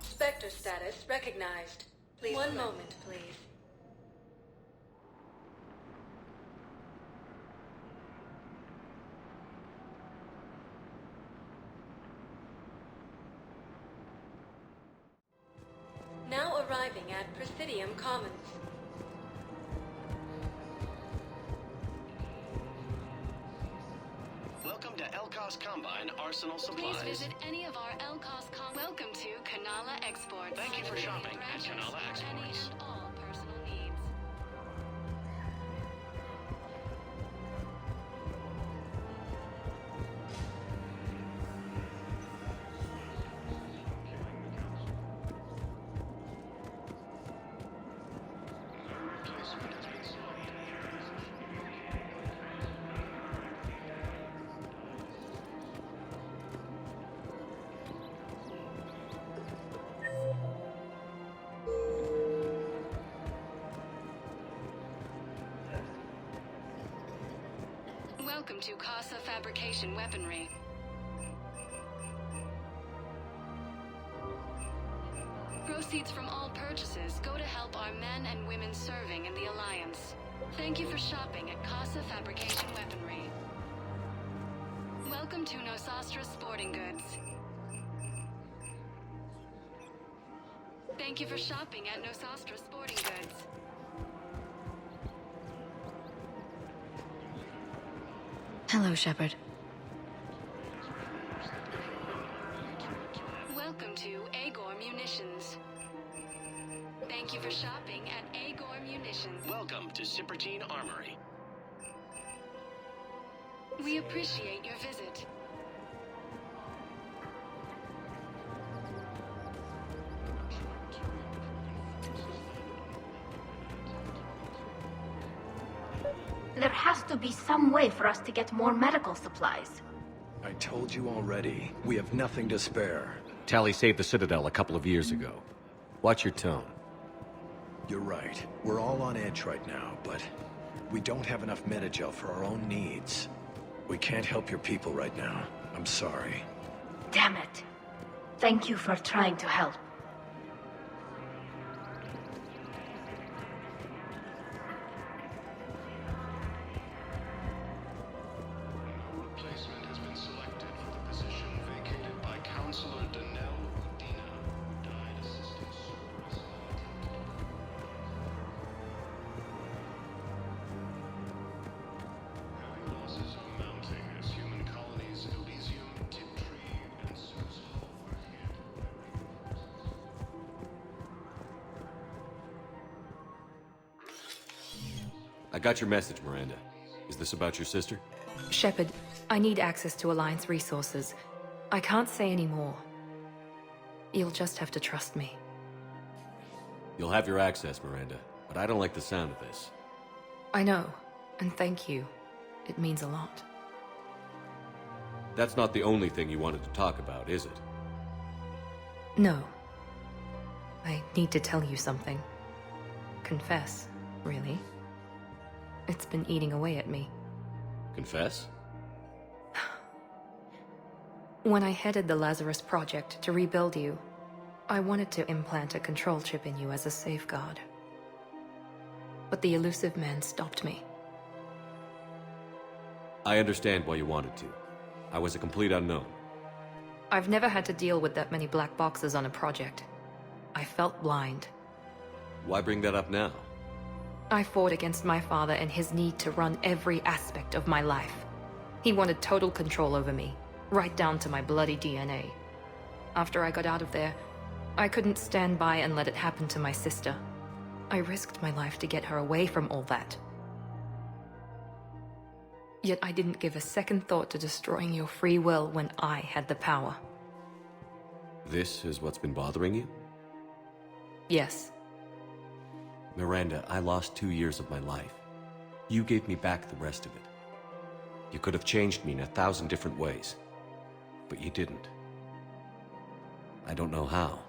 Spectre status recognized. Please. One moment, please. Now arriving at Presidium Commons. Welcome to Elcos Combine Arsenal Supplies. Please visit any of our Elcos Welcome to Kanala Exports. Thank you for shopping at Kanala Exports. Any and all personal needs. Welcome to Casa Fabrication Weaponry. Proceeds from all purchases go to help our men and women serving in the Alliance. Thank you for shopping at Casa Fabrication Weaponry. Welcome to Nosastra Sporting Goods. Thank you for shopping at Nosastra Sporting Goods. Hello, Shepard. Welcome to Agor Munitions. Thank you for shopping at Agor Munitions. Welcome to Cipertine Armory. We appreciate your visit. There has to be some way for us to get more medical supplies. I told you already, we have nothing to spare. Tali saved the Citadel a couple of years ago. Watch your tone. You're right. We're all on edge right now, but we don't have enough Metagel for our own needs. We can't help your people right now. I'm sorry. Damn it. Thank you for trying to help. Replacement has been selected for the position vacated by Counselor Danelle Udina, died assisting Cerberus. Heavy losses are mounting as human colonies Elysium, Tiptree, and Zeus Hall are hit. I got your message, Miranda. Is this about your sister? Shepard, I need access to Alliance resources. I can't say any more. You'll just have to trust me. You'll have your access, Miranda, but I don't like the sound of this. I know, and thank you. It means a lot. That's not the only thing you wanted to talk about, is it? No. I need to tell you something. Confess, really. It's been eating away at me. Confess? When I headed the Lazarus Project to rebuild you, I wanted to implant a control chip in you as a safeguard. But the elusive man stopped me. I understand why you wanted to. I was a complete unknown. I've never had to deal with that many black boxes on a project. I felt blind. Why bring that up now? I fought against my father and his need to run every aspect of my life. He wanted total control over me, right down to my bloody DNA. After I got out of there, I couldn't stand by and let it happen to my sister. I risked my life to get her away from all that. Yet I didn't give a second thought to destroying your free will when I had the power. This is what's been bothering you? Yes. Miranda, I lost 2 years of my life. You gave me back the rest of it. You could have changed me in 1,000 different ways, but you didn't. I don't know how,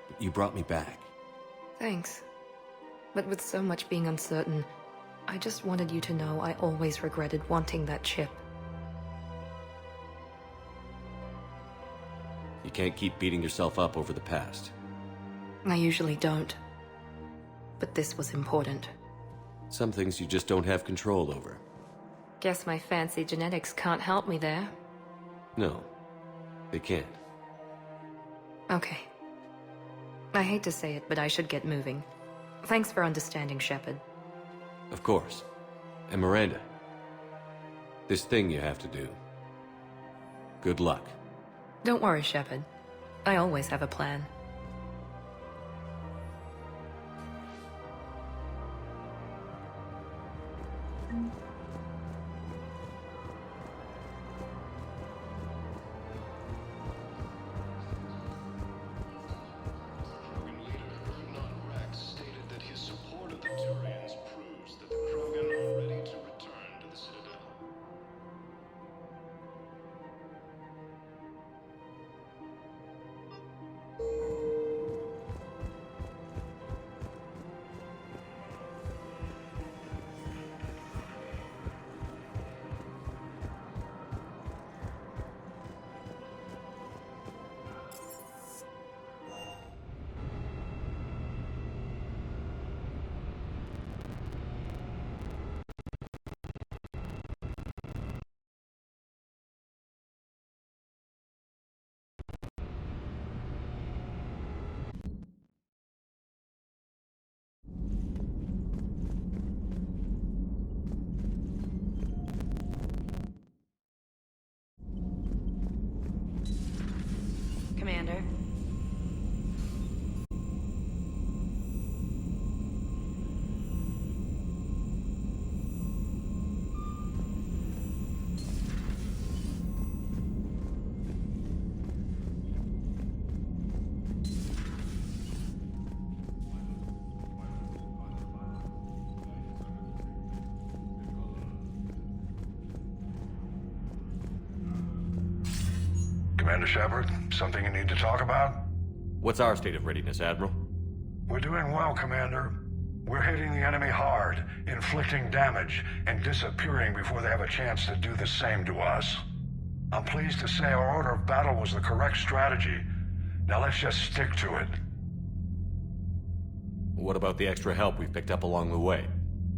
but you brought me back. Thanks. But with so much being uncertain, I just wanted you to know I always regretted wanting that chip. You can't keep beating yourself up over the past. I usually don't. But this was important. Some things you just don't have control over. Guess my fancy genetics can't help me there. No, they can't. Okay. I hate to say it, but I should get moving. Thanks for understanding, Shepard. Of course. And Miranda, this thing you have to do. Good luck. Don't worry, Shepard. I always have a plan. Krogan leader Urdnot Wrex stated that his support of the Turians proves that the Krogan are ready to return to the Citadel. Commander. Commander Shepard, something you need to talk about? What's our state of readiness, Admiral? We're doing well, Commander. We're hitting the enemy hard, inflicting damage, and disappearing before they have a chance to do the same to us. I'm pleased to say our order of battle was the correct strategy. Now let's just stick to it. What about the extra help we've picked up along the way?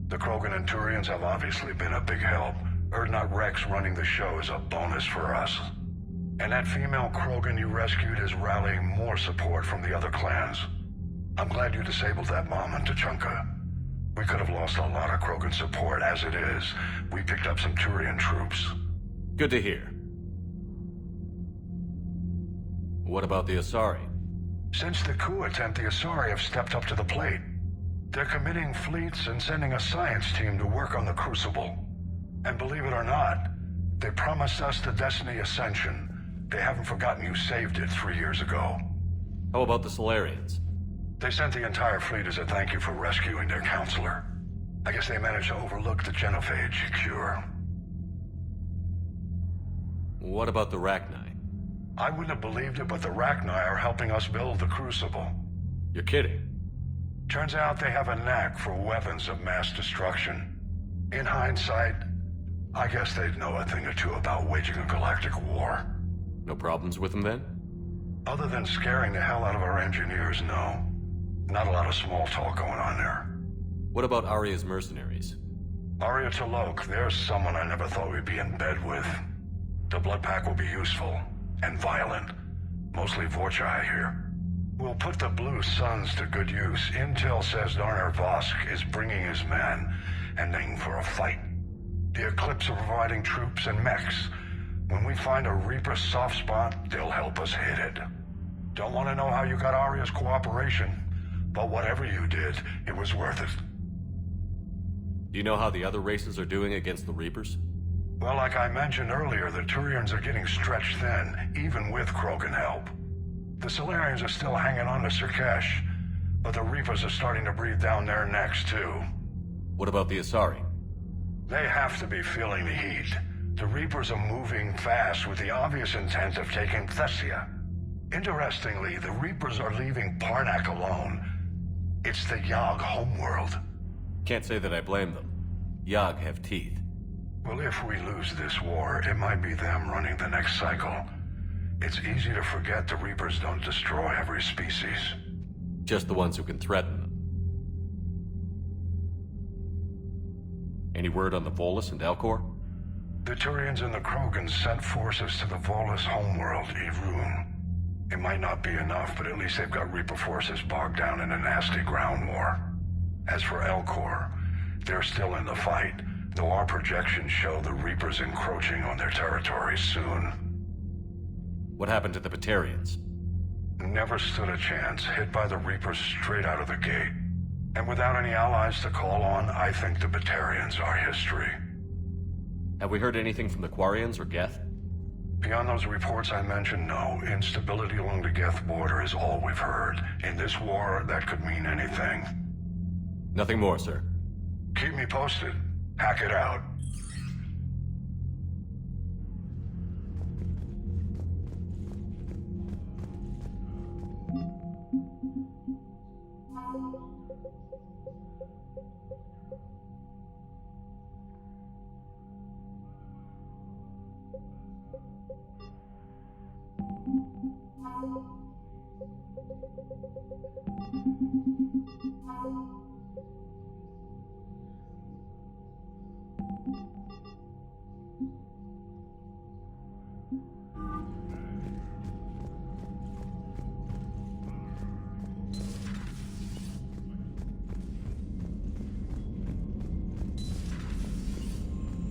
The Krogan and Turians have obviously been a big help. Urdnot Wrex running the show is a bonus for us. And that female Krogan you rescued is rallying more support from the other clans. I'm glad you disabled that bomb in Tuchanka. We could have lost a lot of Krogan support as it is. We picked up some Turian troops. Good to hear. What about the Asari? Since the coup attempt, the Asari have stepped up to the plate. They're committing fleets and sending a science team to work on the Crucible. And believe it or not, they promised us the Destiny Ascension. They haven't forgotten you saved it 3 years ago. How about the Solarians? They sent the entire fleet as a thank you for rescuing their counselor. I guess they managed to overlook the genophage cure. What about the Rachni? I wouldn't have believed it, but the Rachni are helping us build the Crucible. You're kidding. Turns out they have a knack for weapons of mass destruction. In hindsight, I guess they'd know a thing or two about waging a galactic war. No problems with them then? Other than scaring the hell out of our engineers, no. Not a lot of small talk going on there. What about Aria's mercenaries? Aria T'Loak, there's someone I never thought we'd be in bed with. The Blood Pack will be useful, and violent. Mostly Vorcha, I hear. We'll put the Blue Suns to good use. Intel says Darner Vosk is bringing his men, and aiming for a fight. The Eclipse are providing troops and mechs. When we find a Reaper soft spot, they'll help us hit it. Don't want to know how you got Aria's cooperation, but whatever you did, it was worth it. Do you know how the other races are doing against the Reapers? Well, like I mentioned earlier, the Turians are getting stretched thin, even with Krogan help. The Solarians are still hanging on to Surkesh, but the Reapers are starting to breathe down their necks, too. What about the Asari? They have to be feeling the heat. The Reapers are moving fast with the obvious intent of taking Thessia. Interestingly, the Reapers are leaving Parnak alone. It's the Yogg homeworld. Can't say that I blame them. Yogg have teeth. Well, if we lose this war, it might be them running the next cycle. It's easy to forget the Reapers don't destroy every species. Just the ones who can threaten them. Any word on the Volus and Elcor? The Turians and the Krogan sent forces to the Volus homeworld, Irun. It might not be enough, but at least they've got Reaper forces bogged down in a nasty ground war. As for Elcor, they're still in the fight, though our projections show the Reapers encroaching on their territory soon. What happened to the Batarians? Never stood a chance, hit by the Reapers straight out of the gate. And without any allies to call on, I think the Batarians are history. Have we heard anything from the Quarians or Geth? Beyond those reports I mentioned, no. Instability along the Geth border is all we've heard. In this war, that could mean anything. Nothing more, sir. Keep me posted. Hack it out.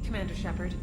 Commander Shepard.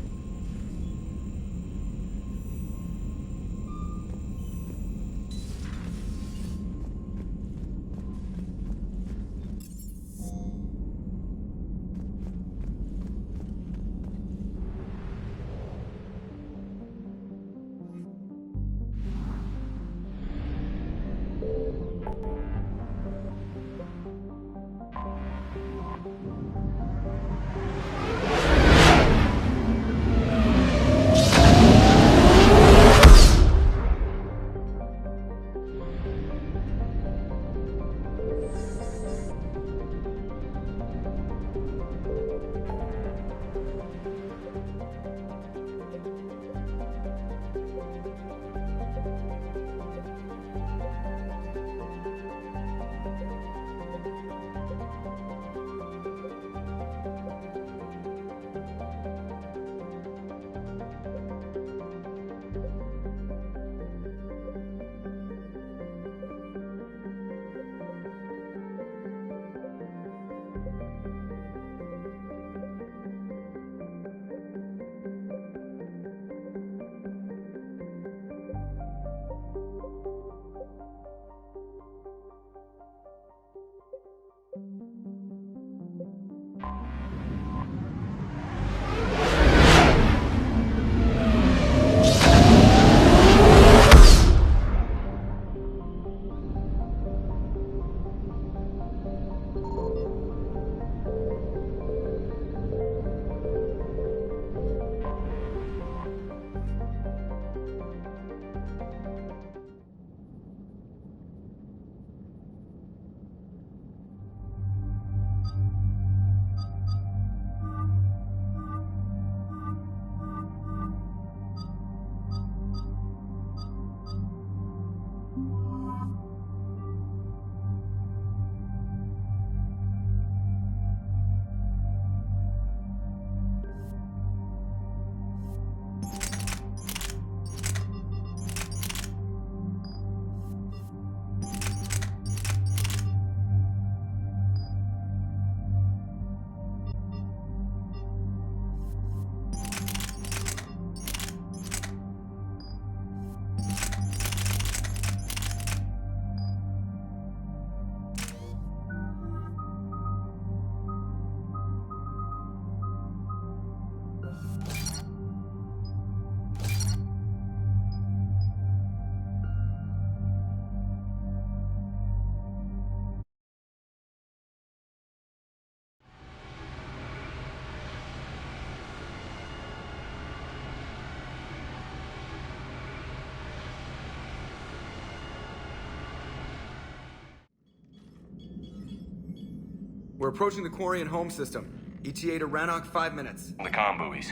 We're approaching the Quarian home system. ETA to Rannoch, 5 minutes. The comm buoys.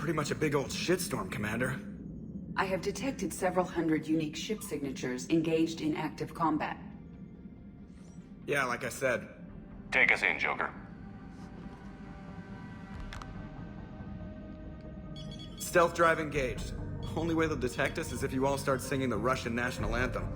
Pretty much a big old shitstorm, Commander. I have detected several hundred unique ship signatures engaged in active combat. Yeah, like I said. Take us in, Joker. Stealth drive engaged. Only way they'll detect us is if you all start singing the Russian national anthem.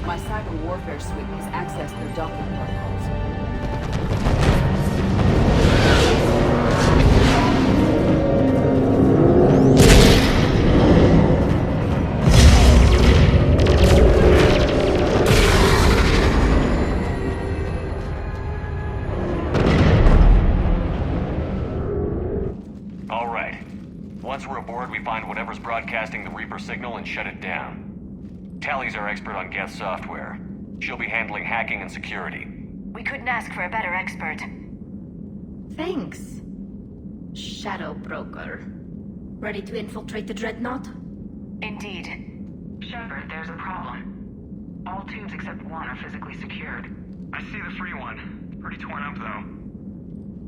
My cyber warfare suite has accessed their docking protocols. All right. Once we're aboard, we find whatever's broadcasting the Reaper signal and shut it down. Tally's our expert on Geth software. She'll be handling hacking and security. We couldn't ask for a better expert. Thanks, Shadow Broker. Ready to infiltrate the Dreadnought? Indeed. Shepard, there's a problem. All tubes except one are physically secured. I see the free one. Pretty torn up, though.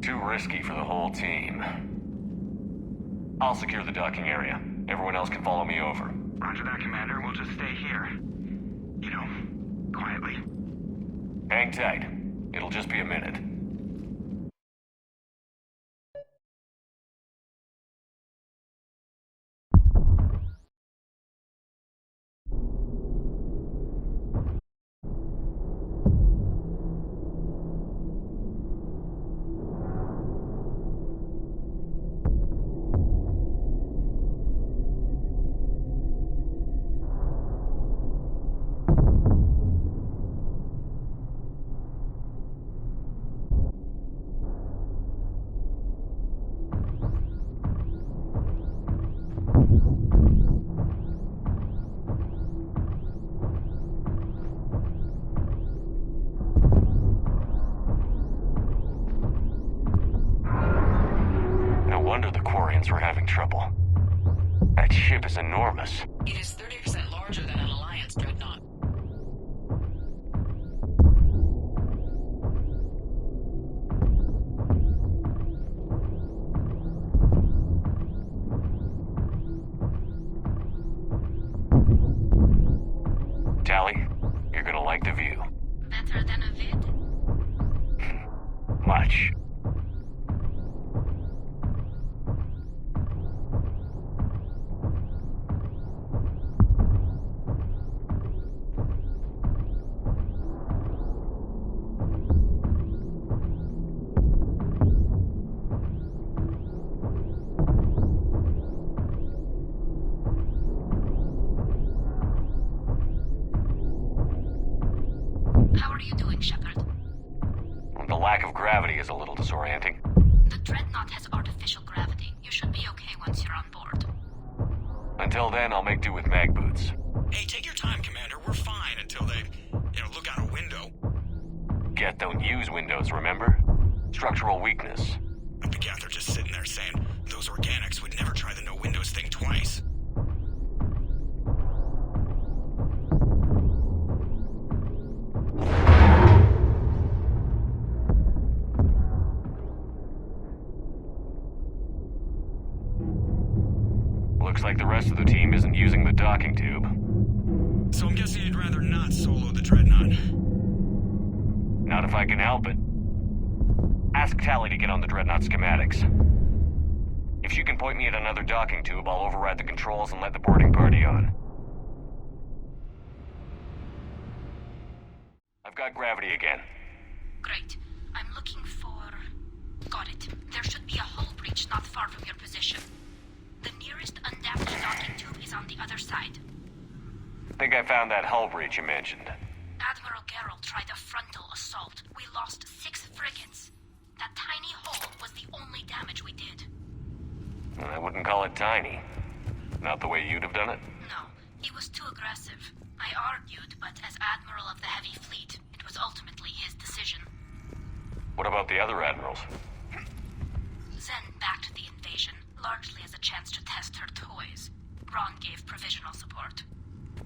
Too risky for the whole team. I'll secure the docking area. Everyone else can follow me over. Roger that, Commander. We'll just stay here. You know, quietly. Hang tight. It'll just be a minute. No wonder the Quarians were having trouble. That ship is enormous. It is 30% larger than an Alliance dreadnought. Tally, you're gonna like the view. Better than a vid? Much. How are you doing, Shepard? The lack of gravity is a little disorienting. The Dreadnought has artificial gravity. You should be okay once you're on board. Until then, I'll make do with mag boots. Hey, take your time, Commander. We're fine until they, look out a window. Geth don't use windows, remember? Structural weakness. I think they're just sitting there saying those organics would never try the no windows thing twice. Looks like the rest of the team isn't using the docking tube. So I'm guessing you'd rather not solo the Dreadnought. Not if I can help it. Ask Tally to get on the Dreadnought schematics. If she can point me at another docking tube, I'll override the controls and let the boarding party on. I've got gravity again. Great. I'm looking for... Got it. There should be a hull breach not far from your position. The nearest undamaged docking tube is on the other side. Think I found that hull breach you mentioned. Admiral Geralt tried a frontal assault. We lost 6 frigates. That tiny hole was the only damage we did. I wouldn't call it tiny. Not the way you'd have done it. No, he was too aggressive. I argued, but as Admiral of the Heavy Fleet, it was ultimately his decision. What about the other admirals? Zen backed the invasion, largely as a chance to test her toys. Ron gave provisional support.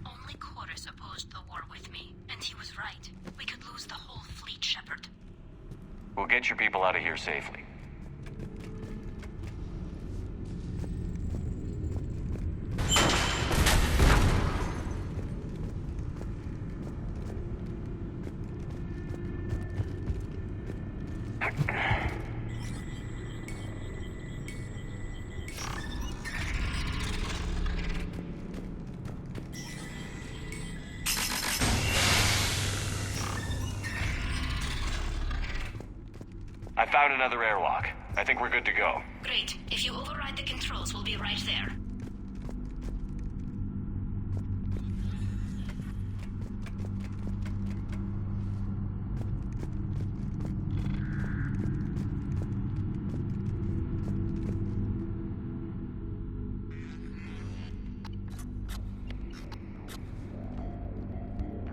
Only Chorus opposed the war with me, and he was right. We could lose the whole fleet, Shepard. We'll get your people out of here safely. I found another airlock. I think we're good to go. Great. If you override the controls, we'll be right there.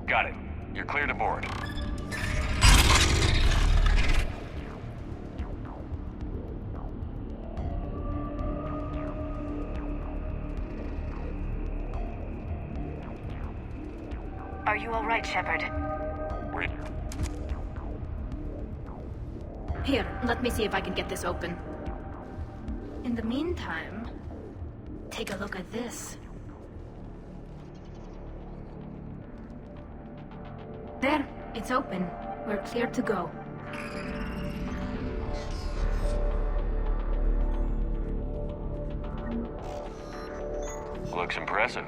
Got it. You're clear to board. Are you all right, Shepard? Here, let me see if I can get this open. In the meantime, take a look at this. There, it's open. We're clear to go. Looks impressive.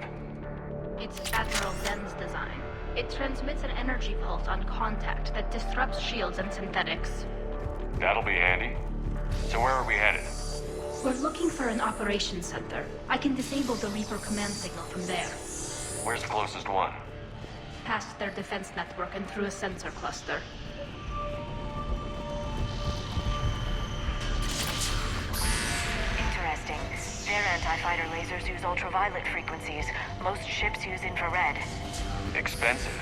It's Admiral Zen's design. It transmits an energy pulse on contact that disrupts shields and synthetics. That'll be handy. So where are we headed? We're looking for an operations center. I can disable the Reaper command signal from there. Where's the closest one? Past their defense network and through a sensor cluster. Interesting. Their anti-fighter lasers use ultraviolet frequencies. Most ships use infrared. Expensive.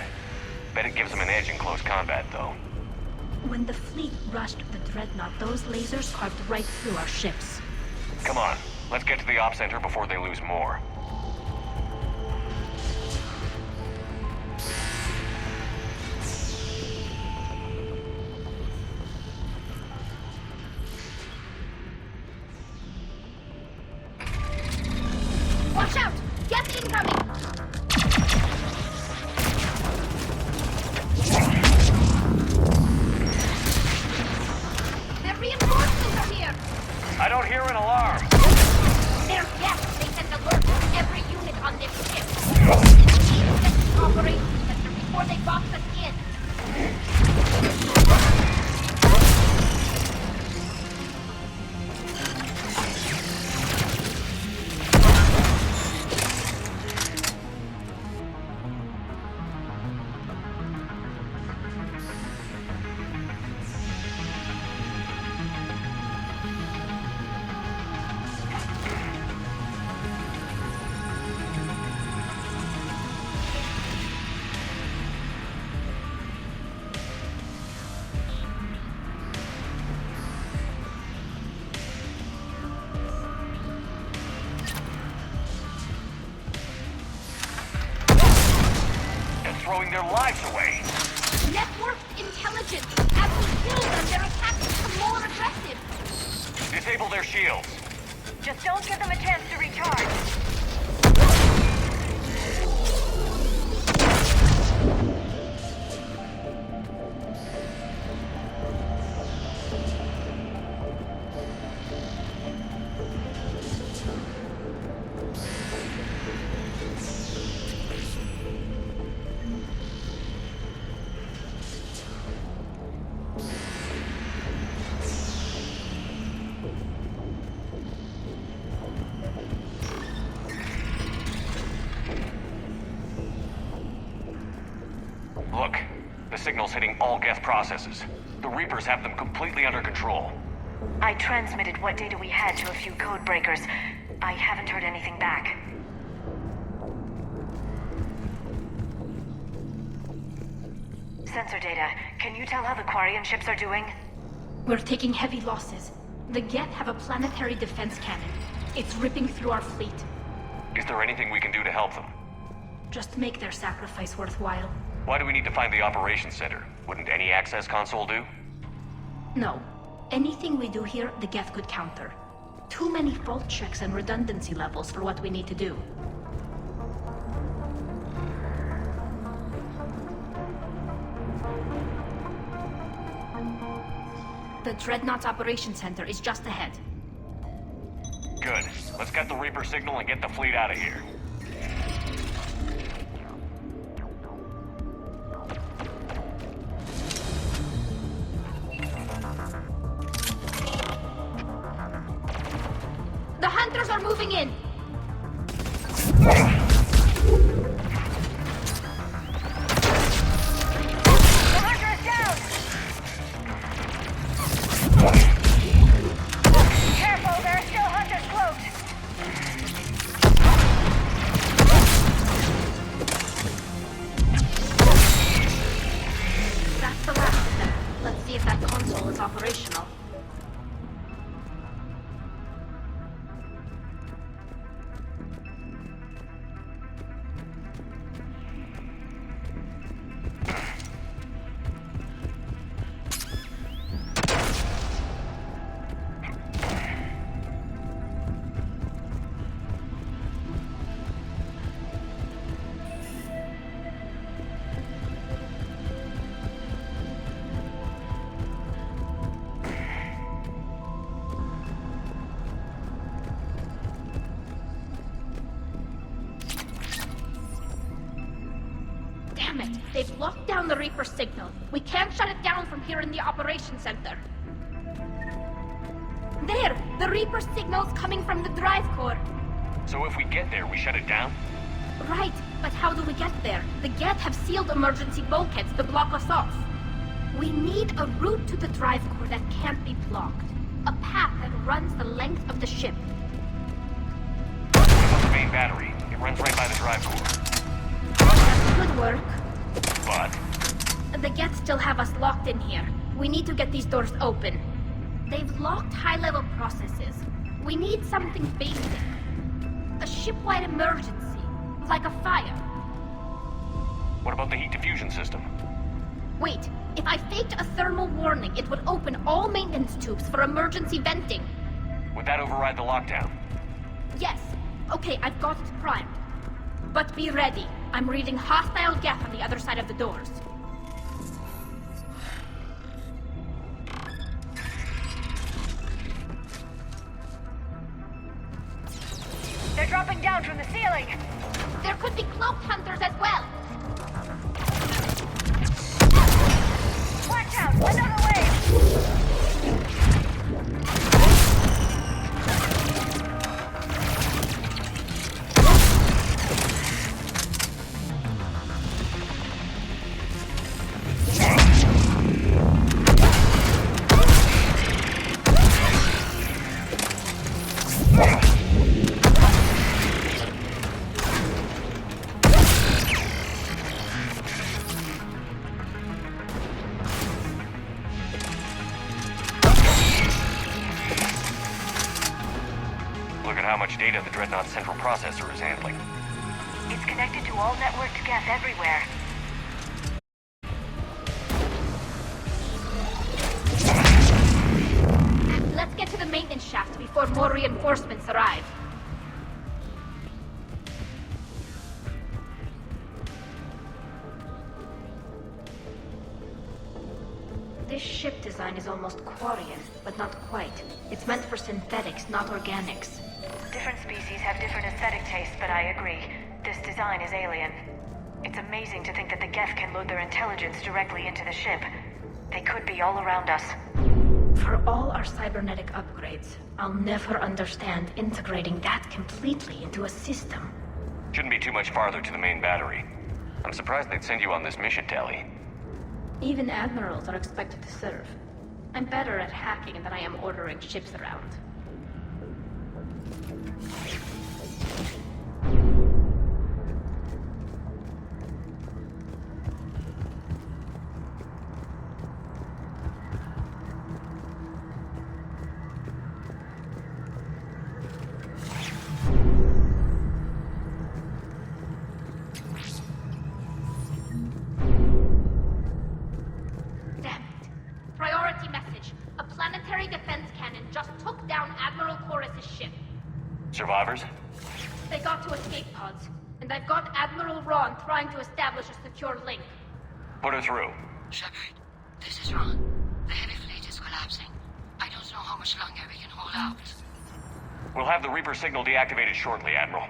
Bet it gives them an edge in close combat, though. When the fleet rushed the Dreadnought, those lasers carved right through our ships. Come on, let's get to the op center before they lose more. Watch out! Gas incoming! Their reinforcements are here! I don't hear an alarm! There's gas! They sent alerts to every unit on this ship! Get to the operations center before they box us in! Throwing their lives away. Network intelligence! As we kill them, their attacks become more aggressive! Disable their shields. Just don't give them a chance to recharge. Look, the signal's hitting all Geth processes. The Reapers have them completely under control. I transmitted what data we had to a few code breakers. I haven't heard anything back. Sensor data. Can you tell how the Quarian ships are doing? We're taking heavy losses. The Geth have a planetary defense cannon. It's ripping through our fleet. Is there anything we can do to help them? Just make their sacrifice worthwhile. Why do we need to find the operations center? Wouldn't any access console do? No. Anything we do here, the Geth could counter. Too many fault checks and redundancy levels for what we need to do. The Dreadnought's Operations Center is just ahead. Good. Let's get the Reaper signal and get the fleet out of here. The Hunters are moving in! Operational. They've locked down the Reaper signal. We can't shut it down from here in the Operations Center. There! The Reaper signal's coming from the drive core. So if we get there, we shut it down? Right, but how do we get there? The Geth have sealed emergency bulkheads to block us off. We need a route to the drive core that can't be blocked. A path that runs the length of the ship. What about the main battery? It runs right by the drive core. That could work. But? The Geth still have us locked in here. We need to get these doors open. They've locked high-level processes. We need something basic. A ship-wide emergency, like a fire. What about the heat diffusion system? Wait, if I faked a thermal warning, it would open all maintenance tubes for emergency venting. Would that override the lockdown? Yes. Okay, I've got it primed. But be ready. I'm reading hostile Geth on the other side of the doors. They're dropping down from the ceiling! There could be cloaked hunters as well! Watch out! Another wave! Data the Dreadnought central processor is handling. It's connected to all networked Geth everywhere. Let's get to the maintenance shaft before more reinforcements arrive. This ship design is almost Quarian, but not quite. It's meant for synthetics, not organics. Different species have different aesthetic tastes, but I agree. This design is alien. It's amazing to think that the Geth can load their intelligence directly into the ship. They could be all around us. For all our cybernetic upgrades, I'll never understand integrating that completely into a system. Shouldn't be too much farther to the main battery. I'm surprised they'd send you on this mission, Tali. Even admirals are expected to serve. I'm better at hacking than I am ordering ships around. planetary defense cannon just took down Admiral Chorus's ship. Survivors? They got to escape pods, and I've got Admiral Ron trying to establish a secure link. Put her through. Shepard, this is Ron. The heavy fleet is collapsing. I don't know how much longer we can hold out. We'll have the Reaper signal deactivated shortly, Admiral.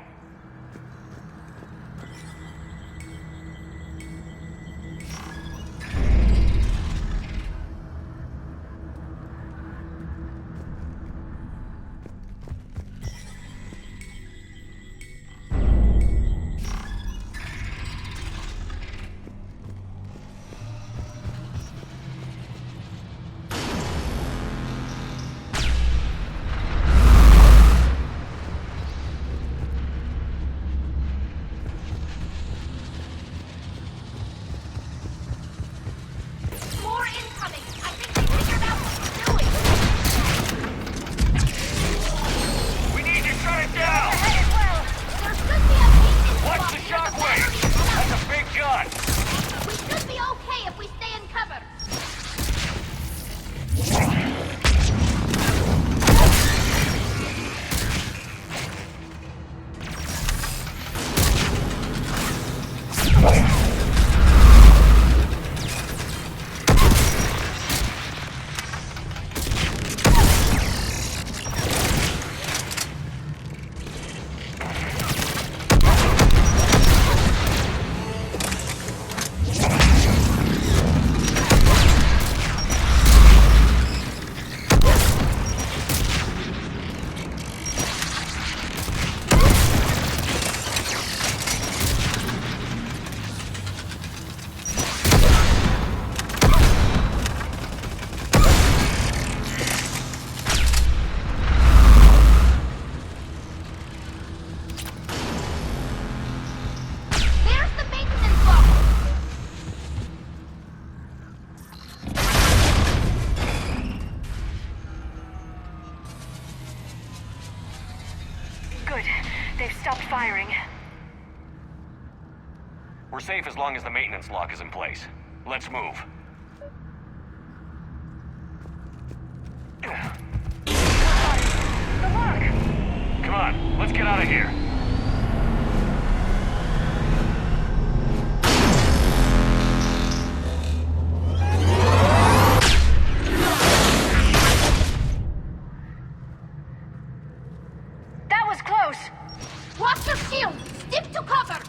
Firing. We're safe as long as the maintenance lock is in place. Let's move. The lock! Come on, let's get out of here. That was close! Watch your shield! Stick to cover!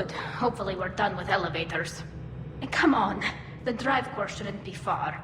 Good. Hopefully we're done with elevators. And come on, the drive core shouldn't be far.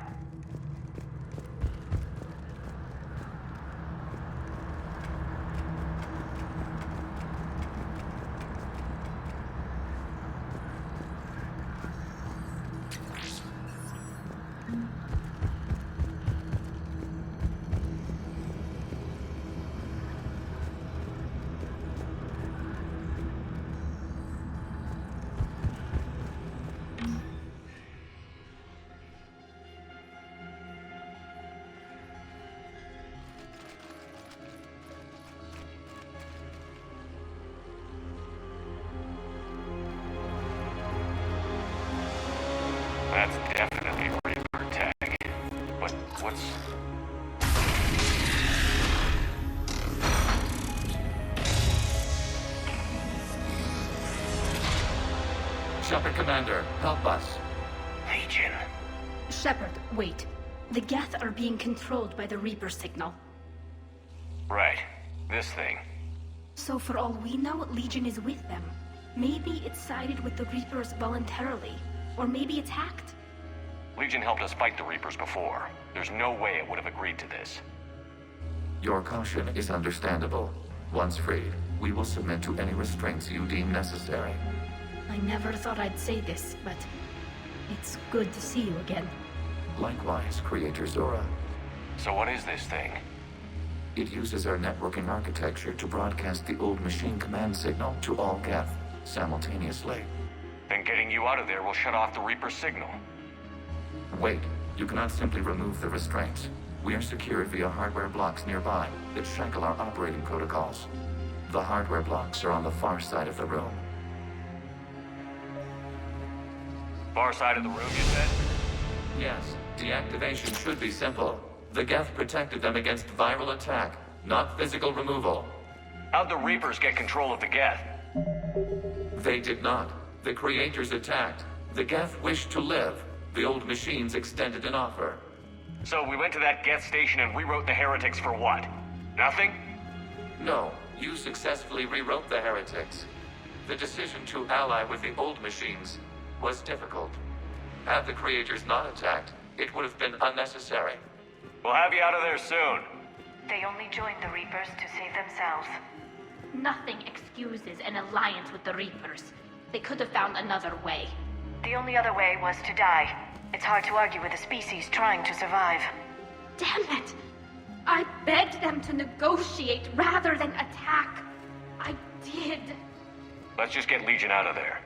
That's definitely Reaper tech. But what's... Shepard, Commander, help us. Legion. Shepard, wait. The Geth are being controlled by the Reaper signal. Right. This thing. So for all we know, Legion is with them. Maybe it sided with the Reapers voluntarily. Or maybe it's hacked. Legion helped us fight the Reapers before. There's no way it would have agreed to this. Your caution is understandable. Once freed, we will submit to any restraints you deem necessary. I never thought I'd say this, but it's good to see you again. Likewise, Creator Zora. So what is this thing? It uses our networking architecture to broadcast the old machine command signal to all Geth simultaneously. Then getting you out of there will shut off the Reaper signal. Wait, you cannot simply remove the restraints. We are secured via hardware blocks nearby that shackle our operating protocols. The hardware blocks are on the far side of the room. Far side of the room, you said? Yes, deactivation should be simple. The Geth protected them against viral attack, not physical removal. How'd the Reapers get control of the Geth? They did not. The Creators attacked. The Geth wished to live. The old machines extended an offer. So we went to that Geth station and rewrote the heretics for what? Nothing? No, you successfully rewrote the heretics. The decision to ally with the old machines was difficult. Had the Creators not attacked, it would have been unnecessary. We'll have you out of there soon. They only joined the Reapers to save themselves. Nothing excuses an alliance with the Reapers. They could have found another way. The only other way was to die. It's hard to argue with a species trying to survive. Damn it! I begged them to negotiate rather than attack. I did. Let's just get Legion out of there.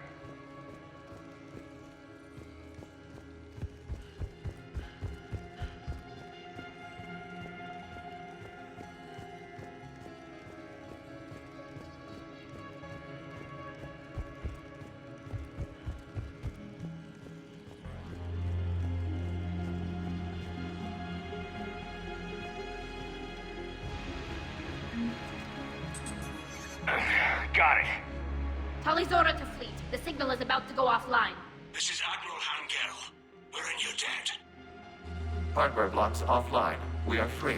Got it. Talizora to fleet. The signal is about to go offline. This is Admiral Hangel. We're in your debt. Hardware blocks offline. We are free.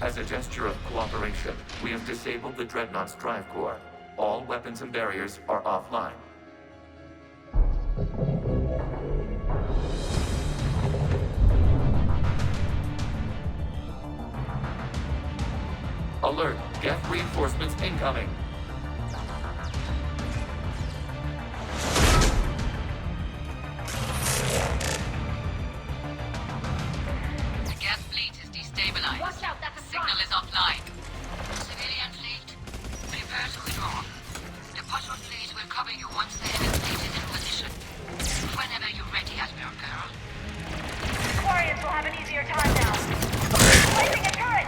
As a gesture of cooperation, we have disabled the Dreadnought's drive core. All weapons and barriers are offline. Alert! Geth reinforcements incoming! Watch out, that's a Signal is offline. Civilian fleet, prepare to withdraw. The Potter's fleet will cover you once the enemy fleet is in position. Whenever you're ready, Admiral Girl. Quarians will have an easier time now. Placing a turret!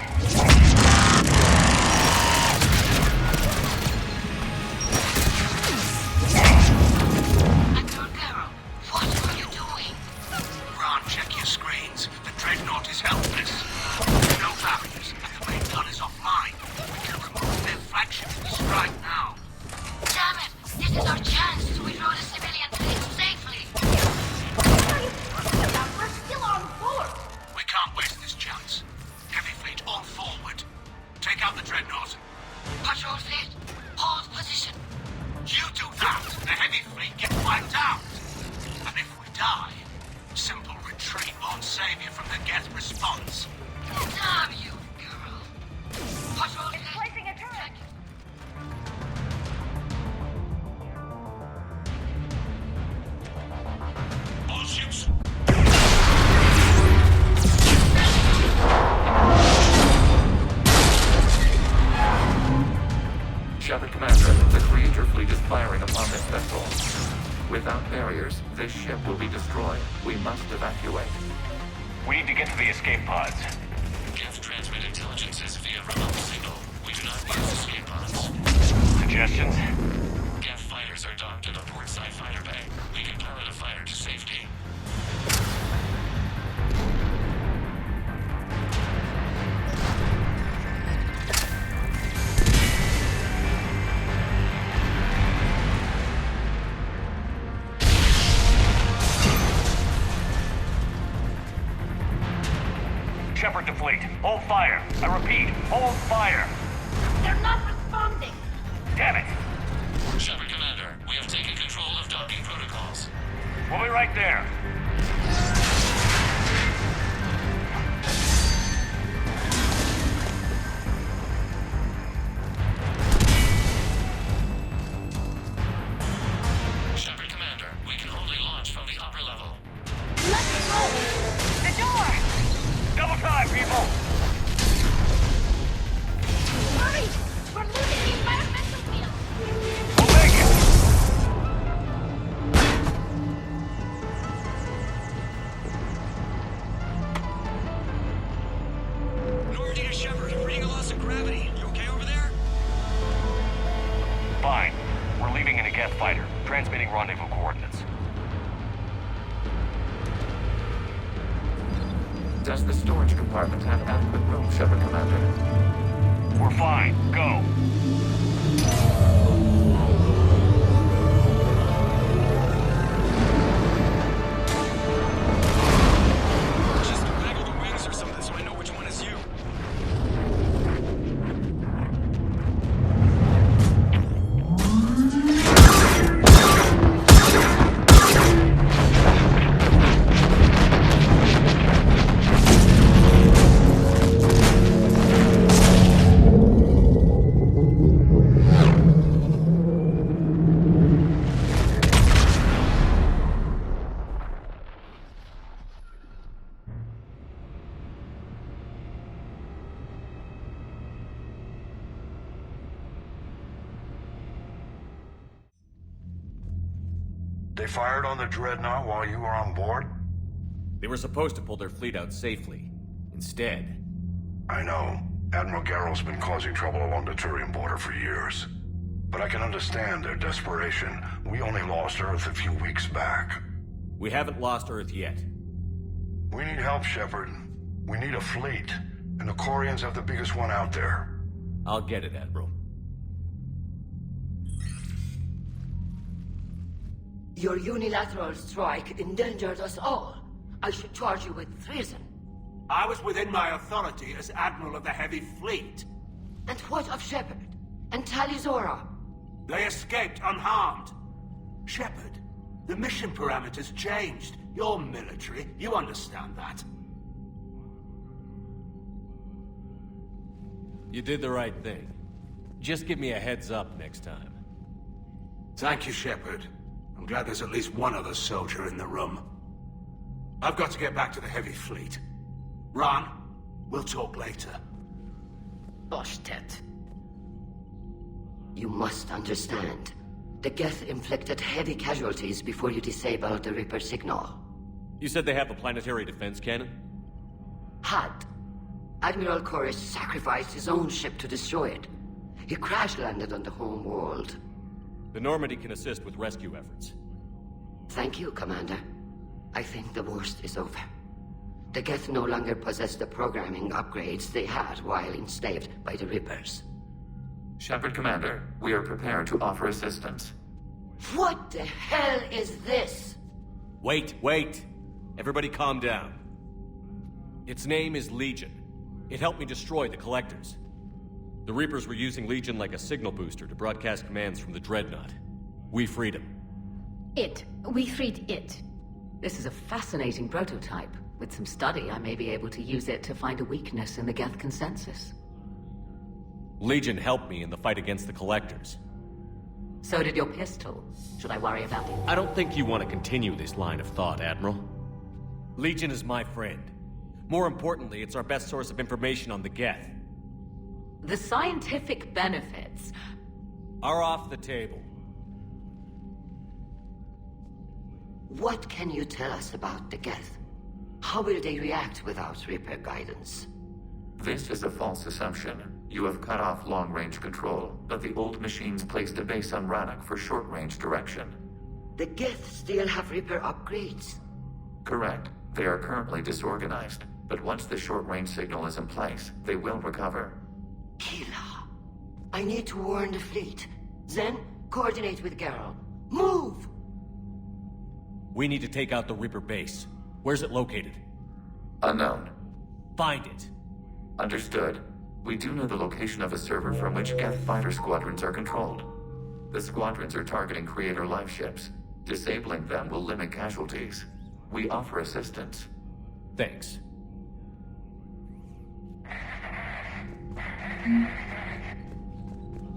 Admiral Girl, what are you doing? Ron, check your screens. The Dreadnought is helpless. No barriers. fleet is firing upon this vessel. Without barriers, this ship will be destroyed. We must evacuate. We need to get to the escape pods. Geth transmit intelligences via remote signal. We do not use escape pods. Suggestions? Geth fighters are docked at a portside fighter bay. We can pilot a fighter to safety. Shepard to fleet. Hold fire. I repeat, hold fire. They're not responding. Damn it. Shepard Commander, we have taken control of docking protocols. We'll be right there. Shepard Commander, we can only launch from the upper level. Let's go! The door! Double time, people! Hurry! We're losing the environmental field! We'll make it! Normandy to Shepard, I'm reading a loss of gravity. You okay over there? Fine. We're leaving in a Geth fighter. Transmitting rendezvous coordinates. Does the storage compartment have adequate room, Shepard Commander? We're fine. Go. Just waggle the wings or something so I know which one is you. They fired on the Dreadnought while you were on board? They were supposed to pull their fleet out safely. Instead... I know. Admiral Garrow's been causing trouble along the Turian border for years. But I can understand their desperation. We only lost Earth a few weeks back. We haven't lost Earth yet. We need help, Shepard. We need a fleet. And the Quarians have the biggest one out there. I'll get it, Admiral. Your unilateral strike endangered us all. I should charge you with treason. I was within my authority as Admiral of the Heavy Fleet. And what of Shepard? And Talizora? They escaped unharmed. Shepard, the mission parameters changed. You're military, you understand that. You did the right thing. Just give me a heads up next time. Thank you, Shepard. I'm glad there's at least one other soldier in the room. I've got to get back to the Heavy Fleet. Ron, we'll talk later. Oshtet. You must understand. The Geth inflicted heavy casualties before you disabled the Reaper signal. You said they have a planetary defense cannon? Had. Admiral Koris sacrificed his own ship to destroy it. He crash-landed on the home world. The Normandy can assist with rescue efforts. Thank you, Commander. I think the worst is over. The Geth no longer possess the programming upgrades they had while enslaved by the Reapers. Shepard Commander, we are prepared to offer assistance. What the hell is this? Wait. Everybody calm down. Its name is Legion. It helped me destroy the Collectors. The Reapers were using Legion like a signal booster to broadcast commands from the Dreadnought. We freed him. We freed it. This is a fascinating prototype. With some study, I may be able to use it to find a weakness in the Geth consensus. Legion helped me in the fight against the Collectors. So did your pistol. Should I worry about it? I don't think you want to continue this line of thought, Admiral. Legion is my friend. More importantly, it's our best source of information on the Geth. The scientific benefits are off the table. What can you tell us about the Geth? How will they react without Reaper guidance? This is a false assumption. You have cut off long-range control, but the old machines placed a base on Rannoch for short-range direction. The Geth still have Reaper upgrades? Correct. They are currently disorganized, but once the short-range signal is in place, they will recover. Hila, I need to warn the fleet. Zen, coordinate with Geralt. Move! We need to take out the Reaper base. Where's it located? Unknown. Find it. Understood. We do know the location of a server from which Geth fighter squadrons are controlled. The squadrons are targeting Creator live ships. Disabling them will limit casualties. We offer assistance. Thanks.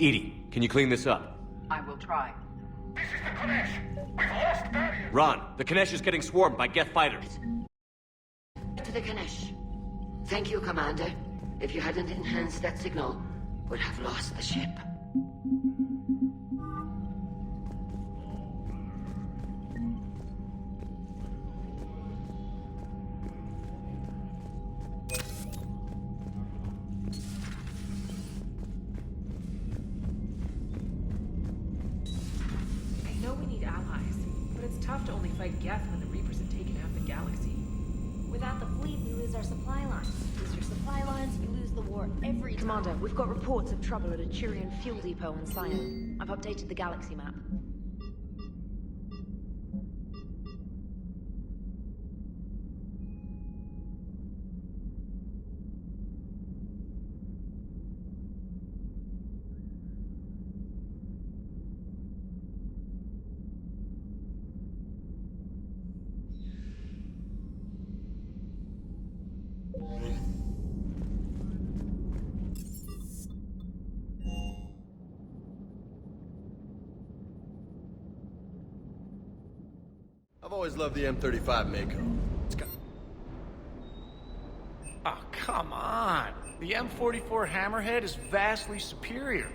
Edie, can you clean this up? I will try. This is the Konesh. We've lost barrier. Ron, the Konesh is getting swarmed by Geth fighters. To the Konesh. Thank you, Commander. If you hadn't enhanced that signal, we'd have lost the ship. I know we need allies, but it's tough to only fight Geth when the Reapers have taken out the galaxy. Without the fleet, we lose our supply lines. Lose your supply lines, you lose the war every time. Commander, we've got reports of trouble at a Turian fuel depot in Sion. I've updated the galaxy map. I've always loved the M35 Mako. It's got... Oh, come on. The M44 Hammerhead is vastly superior.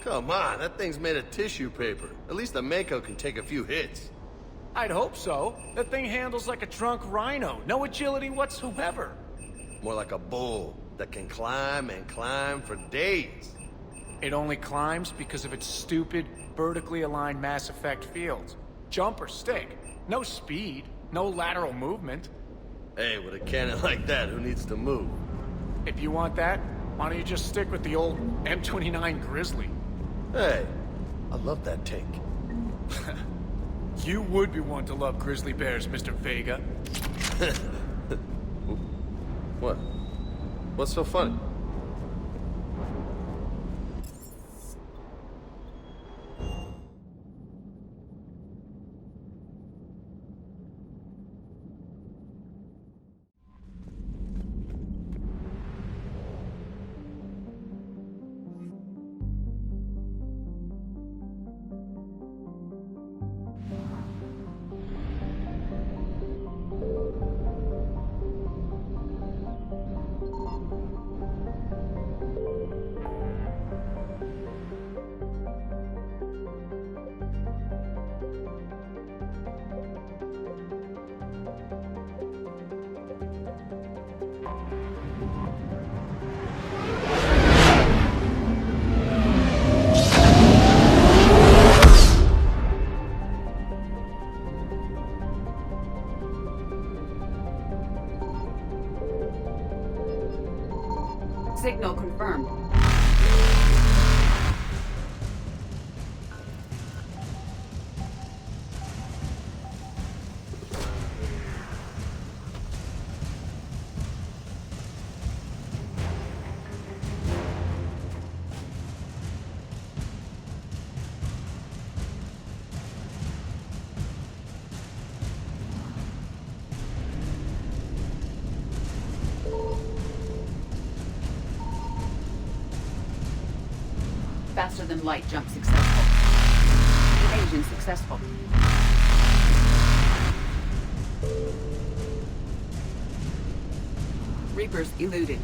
Come on, that thing's made of tissue paper. At least the Mako can take a few hits. I'd hope so. That thing handles like a drunk rhino. No agility whatsoever. More like a bull that can climb and climb for days. It only climbs because of its stupid, vertically aligned Mass Effect fields. Jump or stick. No speed, no lateral movement. Hey, with a cannon like that, who needs to move? If you want that, why don't you just stick with the old M29 Grizzly? Hey, I love that tank. You would be one to love grizzly bears, Mr. Vega. What? What's so funny? Signal confirmed. Faster than light jump successful. Evasion successful. Reapers eluded.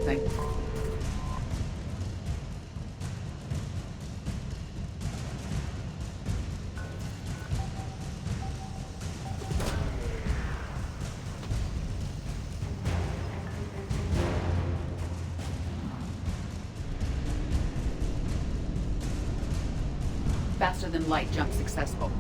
something. Faster than light jump successful.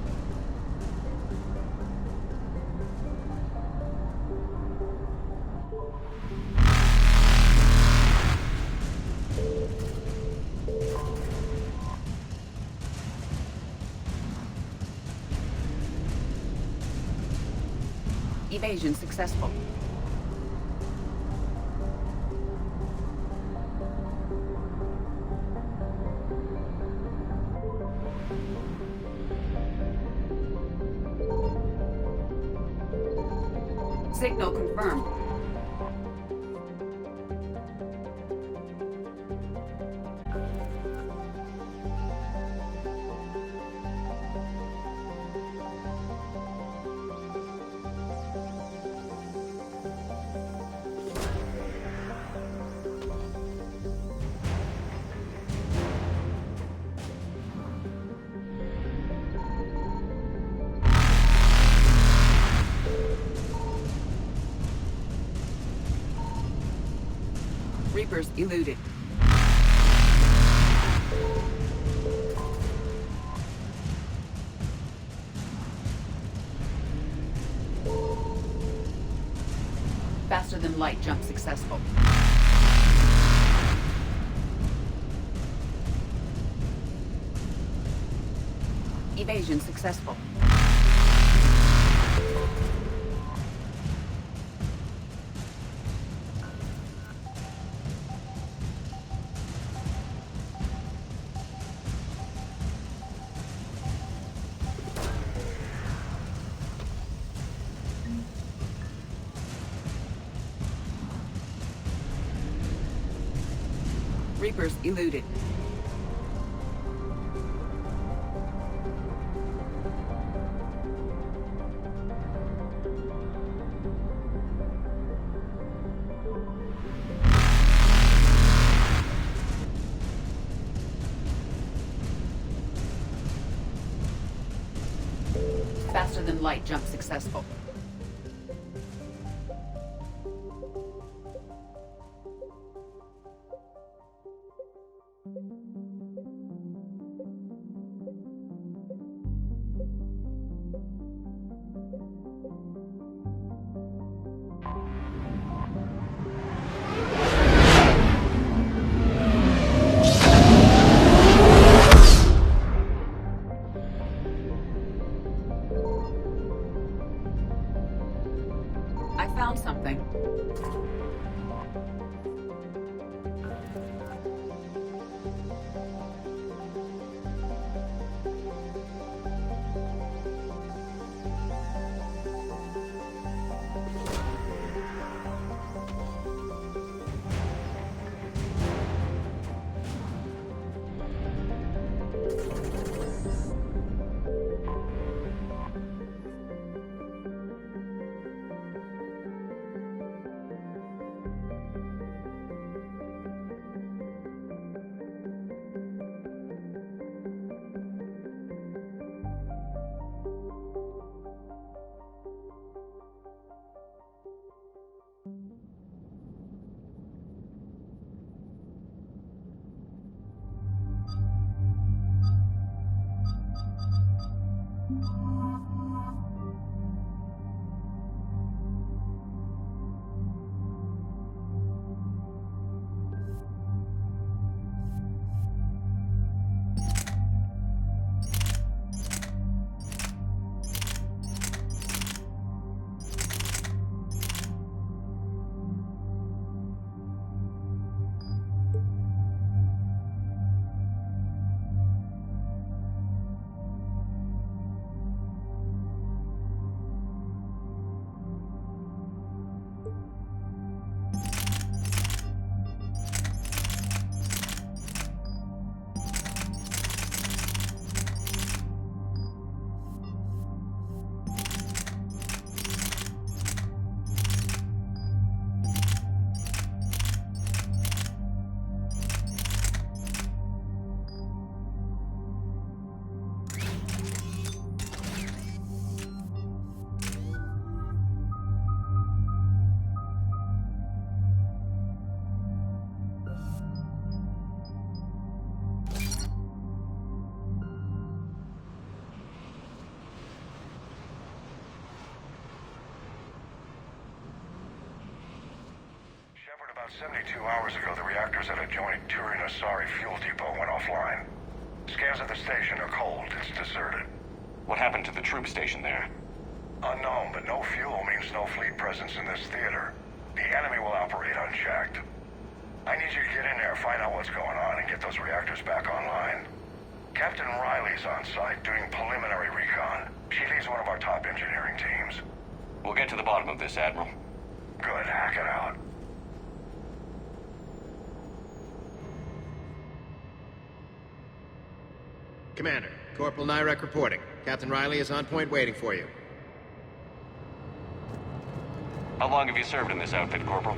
Evasion successful. Signal confirmed. Reapers eluded. Faster than light jump successful. Evasion successful. Reapers eluded. Faster than light jump successful. About 72 hours ago, the reactors at adjoining Turin-Asari fuel depot went offline. Scans of the station are cold. It's deserted. What happened to the troop station there? Unknown, but no fuel means no fleet presence in this theater. The enemy will operate unchecked. I need you to get in there, find out what's going on, and get those reactors back online. Captain Riley's on site doing preliminary recon. She leads one of our top engineering teams. We'll get to the bottom of this, Admiral. Good, hack it out. Commander, Corporal Nyrek reporting. Captain Riley is on point waiting for you. How long have you served in this outfit, Corporal?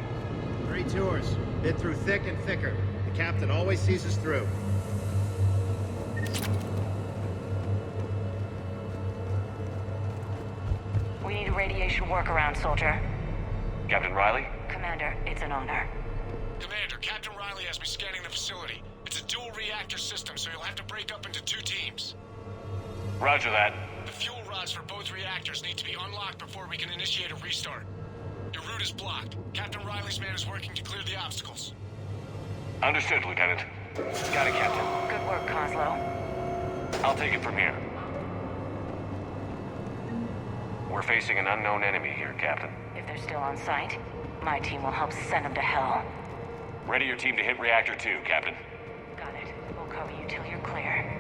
3 tours. Been through thick and thicker. The captain always sees us through. We need a radiation workaround, soldier. Captain Riley? Commander, it's an honor. Commander, Captain Riley has me scanning the facility. It's a dual reactor system, so you'll have to break up into 2 teams. Roger that. The fuel rods for both reactors need to be unlocked before we can initiate a restart. Your route is blocked. Captain Riley's man is working to clear the obstacles. Understood, Lieutenant. Got it, Captain. Good work, Kozlo. I'll take it from here. We're facing an unknown enemy here, Captain. If they're still on site, my team will help send them to hell. Ready your team to hit Reactor 2, Captain. Got it. We'll cover you till you're clear.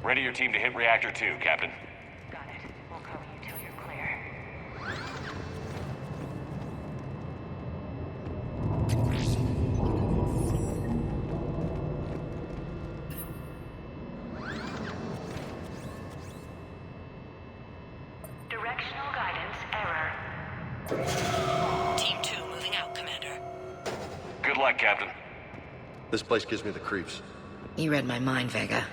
Ready your team to hit Reactor 2, Captain. Got it. We'll cover you till you're clear. Directional guidance error. Team 2 moving out, Commander. Good luck, Captain. This place gives me the creeps. You read my mind, Vega.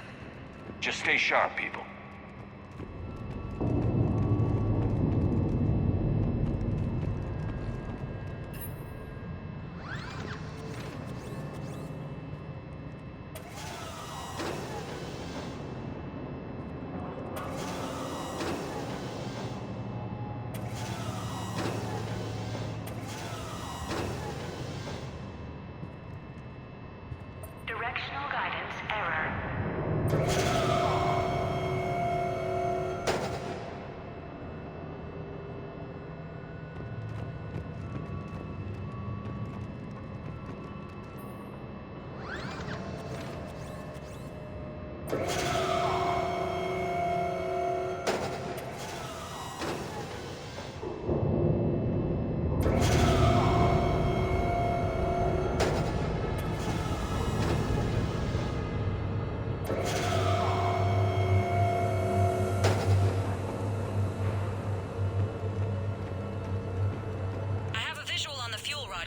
Just stay sharp, people. Directional guidance error.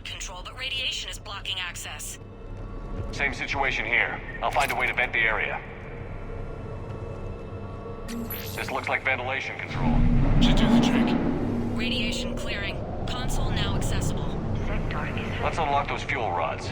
Control, but radiation is blocking access. Same situation here. I'll find a way to vent the area. This looks like ventilation control. Should do the trick. Radiation clearing. Console now accessible. Let's unlock those fuel rods.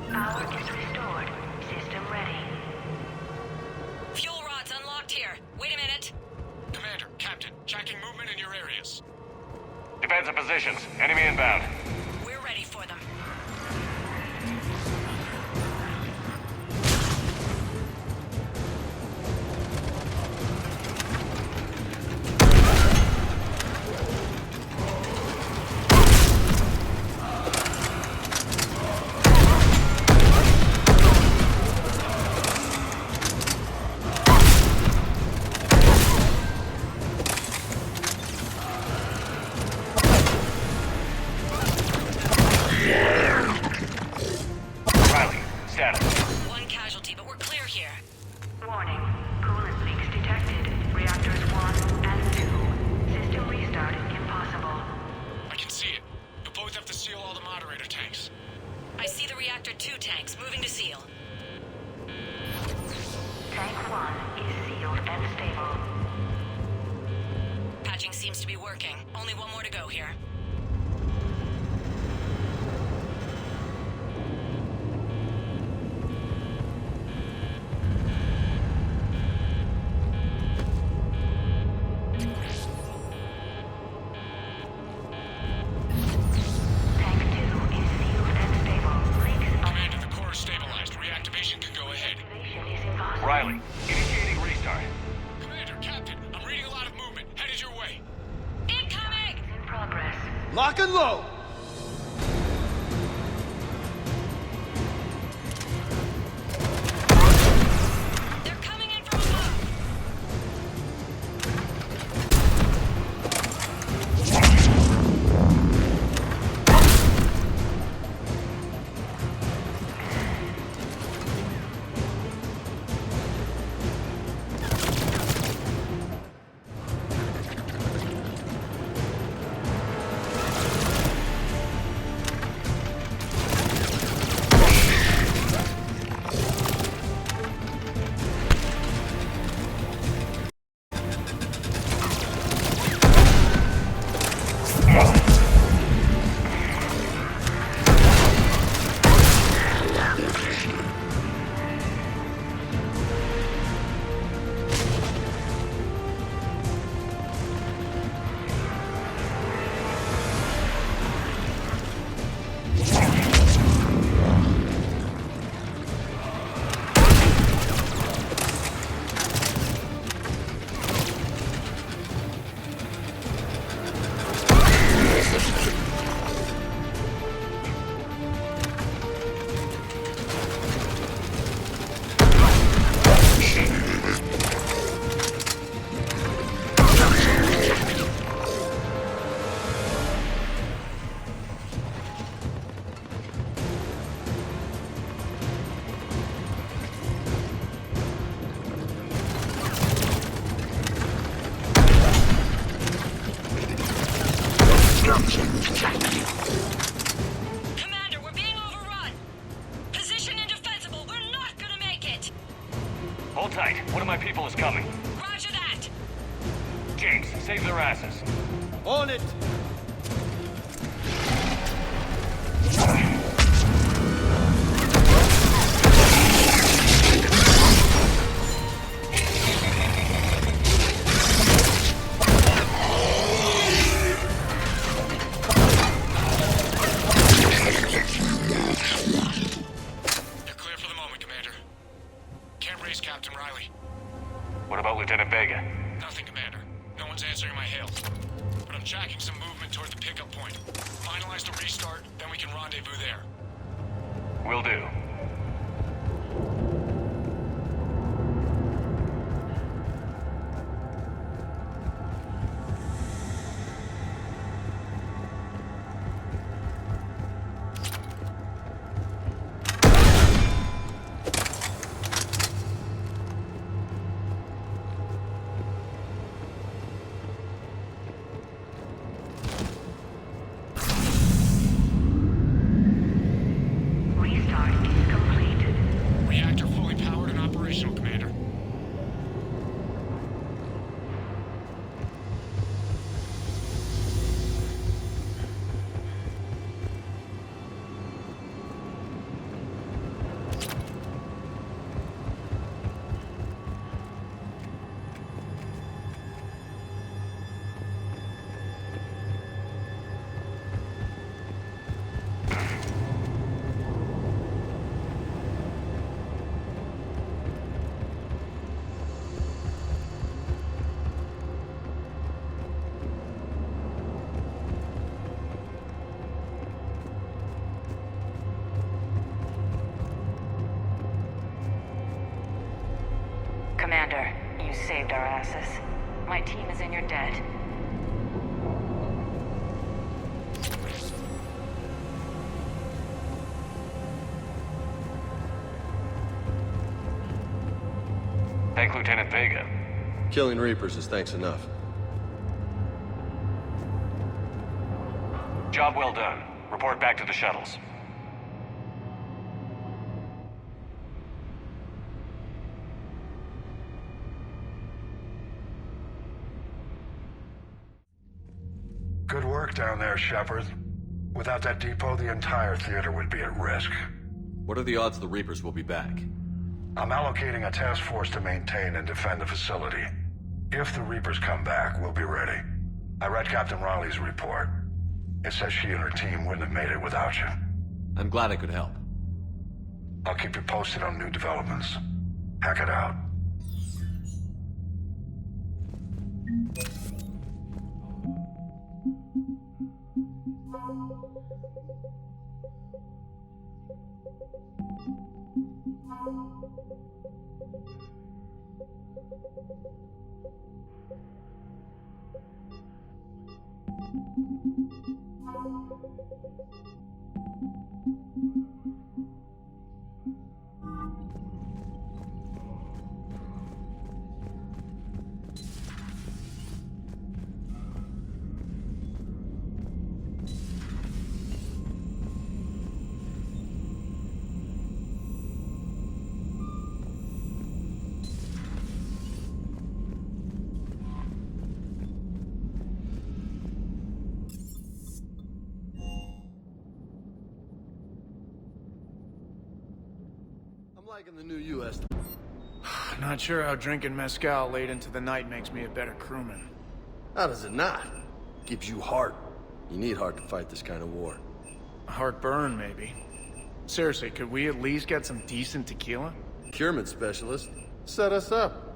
Power is restored. System ready. Fuel rods unlocked here. Wait a minute. Commander, Captain, tracking movement in your areas. Defensive positions. Enemy inbound. We're ready for them. Riley, status. casualty, but we're clear here. Warning. Coolant leaks detected. Reactors 1 and 2. System restart impossible. I can see it. You'll both have to seal all the moderator tanks. I see the reactor 2 tanks moving to seal. Tank 1 is sealed and stable. Patching seems to be working. Only one more to go here. Riley, initiating restart. Commander, Captain, I'm reading a lot of movement. Headed your way. Incoming! In progress. Lock and load! They're coming in from above! Commander, we're being overrun! Position indefensible, we're not gonna make it! Hold tight. One of my people is coming. Roger that! James, save their asses. On it! You're clear for the moment, Commander. Can't raise Captain Riley. What about Lieutenant Vega? Nothing, Commander. No one's answering my hails. But I'm tracking some movement toward the pickup point. Finalize the restart, then we can rendezvous there. Will do. Restart is complete. Reactor fully powered and operational, Commander. Commander, you saved our asses. My team is in your debt. Thank Lieutenant Vega. Killing Reapers is thanks enough. Job well done. Report back to the shuttles. Good work down there, Shepard. Without that depot, the entire theater would be at risk. What are the odds the Reapers will be back? I'm allocating a task force to maintain and defend the facility. If the Reapers come back, we'll be ready. I read Captain Raleigh's report. It says she and her team wouldn't have made it without you. I'm glad I could help. I'll keep you posted on new developments. Hack it out. Liking the new U.S. Not sure how drinking mezcal late into the night makes me a better crewman. How does it not? Gives you heart. You need heart to fight this kind of war. Heartburn, maybe. Seriously, could we at least get some decent tequila? Procurement specialist. Set us up.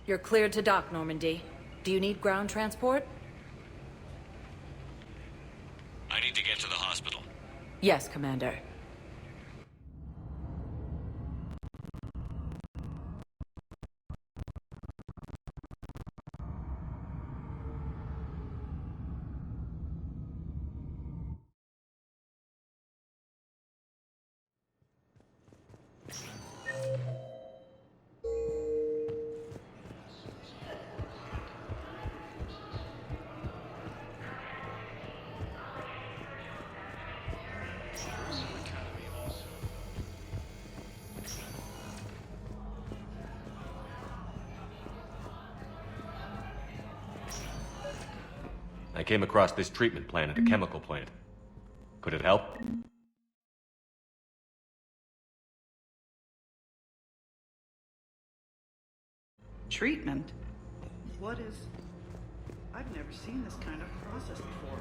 You're cleared to dock, Normandy. Do you need ground transport? I need to get to the hospital. Yes, Commander. I came across this treatment plant at a chemical plant. Could it help? Treatment? What is... I've never seen this kind of process before.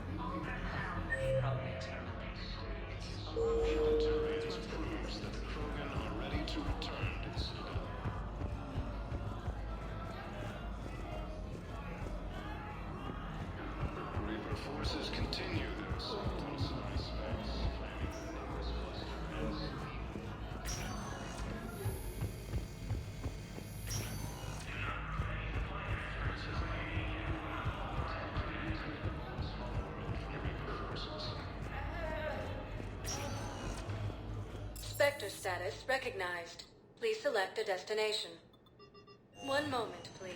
forces continue their assault on space. Spectre status recognized. Please select a destination. One moment, please.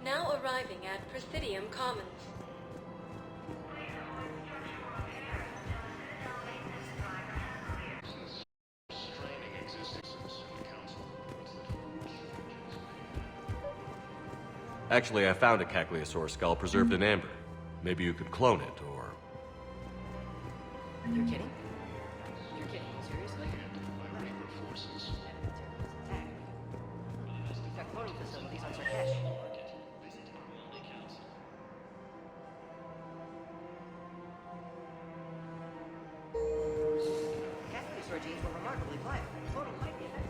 Now arriving at Presidium Commons. Actually, I found a Cagliasaur skull preserved in amber. Maybe you could clone it, or... You're kidding? You're kidding. Seriously? We've got cloning facilities on Sarkesh. Cagliasaur genes were remarkably pliable. Clonal might be effective.